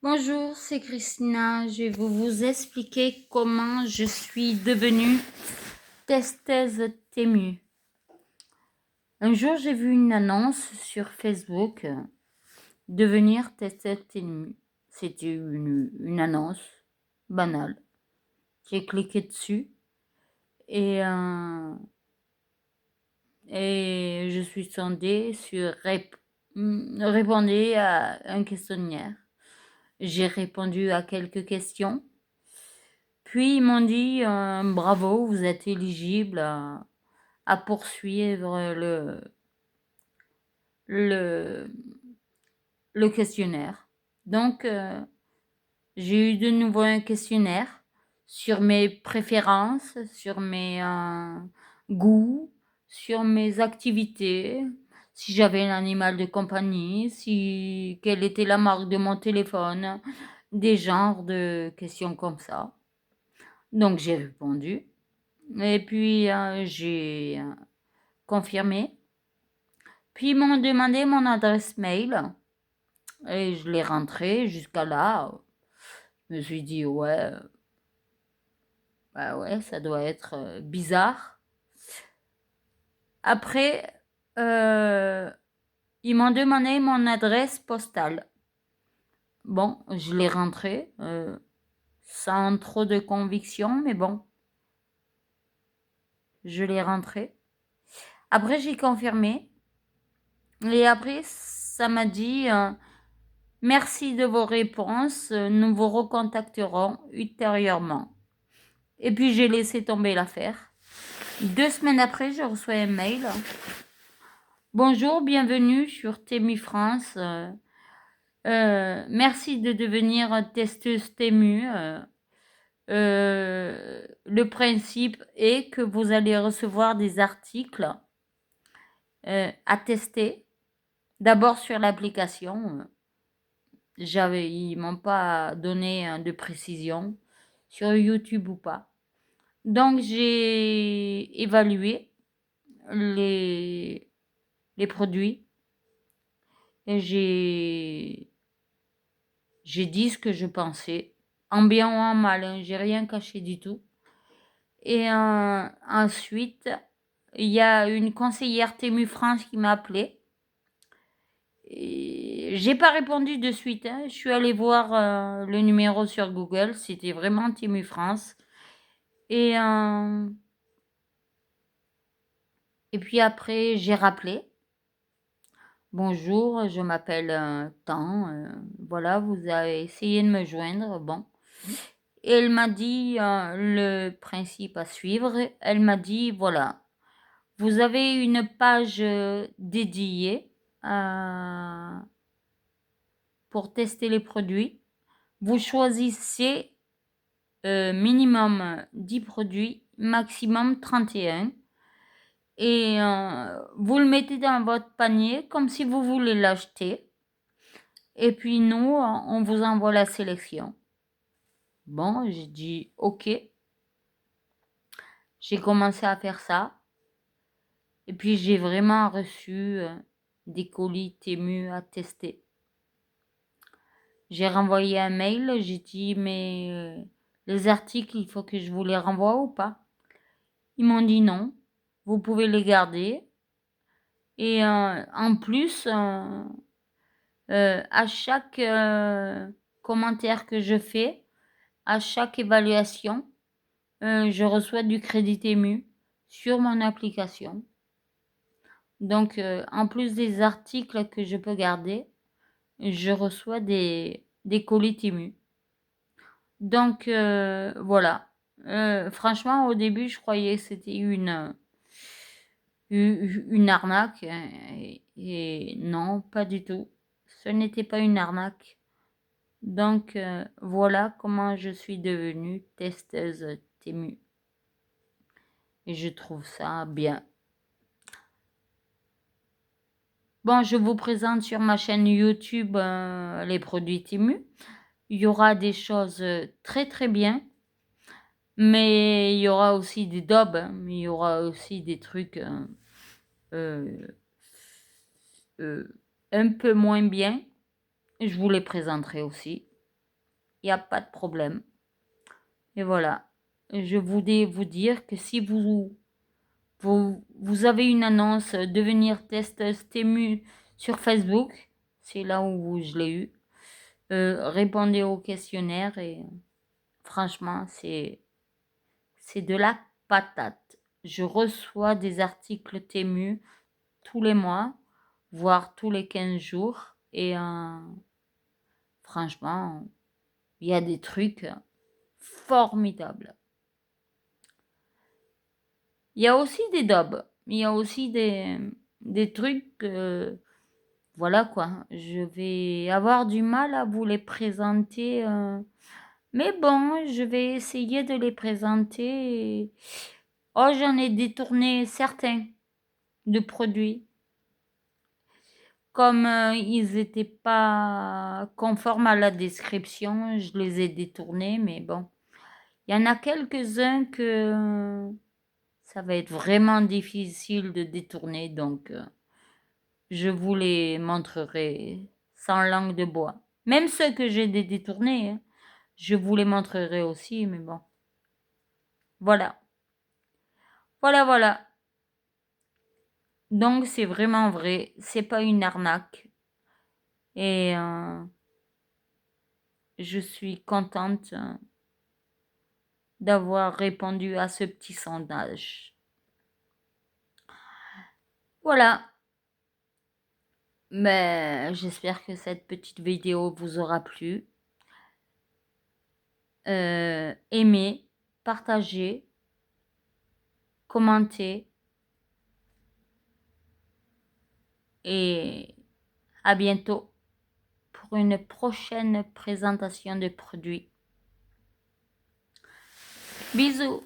Bonjour, c'est Christina. Je vais vous expliquer comment je suis devenue testeuse Temu. Un jour, j'ai vu une annonce sur Facebook, devenir testeuse Temu. C'était une annonce banale. J'ai cliqué dessus et, et je suis tombée sur répondez à un questionnaire. J'ai répondu à quelques questions. Puis ils m'ont dit bravo, vous êtes éligible à poursuivre le, le questionnaire. Donc j'ai eu de nouveau un questionnaire sur mes préférences, sur mes goûts, sur mes activités, si j'avais un animal de compagnie, quelle était la marque de mon téléphone, des genres de questions comme ça. Donc j'ai répondu. Et puis, j'ai confirmé. Puis, ils m'ont demandé mon adresse mail. Et je l'ai rentrée jusqu'à là. Je me suis dit, ouais, bah ouais, ça doit être bizarre. Après, ils m'ont demandé mon adresse postale. Bon, je l'ai rentrée sans trop de conviction, mais bon, je l'ai rentrée. Après, j'ai confirmé. Et après, ça m'a dit, merci de vos réponses, nous vous recontacterons ultérieurement. Et puis j'ai laissé tomber l'affaire. 2 semaines après, je reçois un mail. Bonjour, bienvenue sur Temu France. Merci de devenir testeuse Temu. Le principe est que vous allez recevoir des articles à tester. D'abord sur l'application. Ils m'ont pas donné de précision sur YouTube ou pas. Donc j'ai évalué les produits et j'ai dit ce que je pensais, en bien ou en mal, hein, j'ai rien caché du tout. Et ensuite, il y a une conseillère Temu France qui m'a appelée. J'ai pas répondu de suite, hein. Je suis allée voir le numéro sur Google, c'était vraiment Temu France. Et puis après, j'ai rappelé. Bonjour, je m'appelle tant. Voilà, vous avez essayé de me joindre. Bon. Et elle m'a dit le principe à suivre. Elle m'a dit, voilà, vous avez une page dédiée pour tester les produits. Vous choisissez minimum 10 produits, maximum 31. Et vous le mettez dans votre panier comme si vous voulez l'acheter. Et puis nous, on vous envoie la sélection. Bon, j'ai dit ok. J'ai commencé à faire ça. Et puis j'ai vraiment reçu des colis Temu à tester. J'ai renvoyé un mail, j'ai dit mais les articles, il faut que je vous les renvoie ou pas? Ils m'ont dit non, vous pouvez les garder. Et en plus, à chaque commentaire que je fais, à chaque évaluation, je reçois du crédit Temu sur mon application. Donc, en plus des articles que je peux garder, je reçois des colis Temu. Donc, voilà. Franchement, au début, je croyais que c'était une arnaque. Et non, pas du tout. Ce n'était pas une arnaque. Donc, voilà comment je suis devenue testeuse Temu. Et je trouve ça bien. Bon, je vous présente sur ma chaîne YouTube les produits Temu. Il y aura des choses très très bien. Mais il y aura aussi des daubes. Hein, mais il y aura aussi des trucs euh, un peu moins bien. Je vous les présenterai aussi. il n'y a pas de problème. Et voilà. Je voulais vous dire que si vous avez une annonce devenir testeuse Temu sur Facebook, c'est là où je l'ai eu. Répondez au questionnaire et franchement, c'est de la patate. Je reçois des articles Temu tous les mois, voire tous les 15 jours. Et franchement, il y a des trucs formidables. Il y a aussi des daubes. Il y a aussi des trucs, voilà quoi. Je vais avoir du mal à vous les présenter. Mais bon, je vais essayer de les présenter. Oh, j'en ai détourné certains de produits. Comme ils n'étaient pas conformes à la description, je les ai détournés. Mais bon, il y en a quelques-uns que ça va être vraiment difficile de détourner. Donc, je vous les montrerai sans langue de bois. Même ceux que j'ai détournés, hein, je vous les montrerai aussi. Mais bon, voilà. Voilà. Donc, c'est vraiment vrai. C'est pas une arnaque. Et je suis contente d'avoir répondu à ce petit sondage. Voilà. Mais j'espère que cette petite vidéo vous aura plu. Aimez, partagez, commentez. Et à bientôt pour une prochaine présentation de produits. Bisous!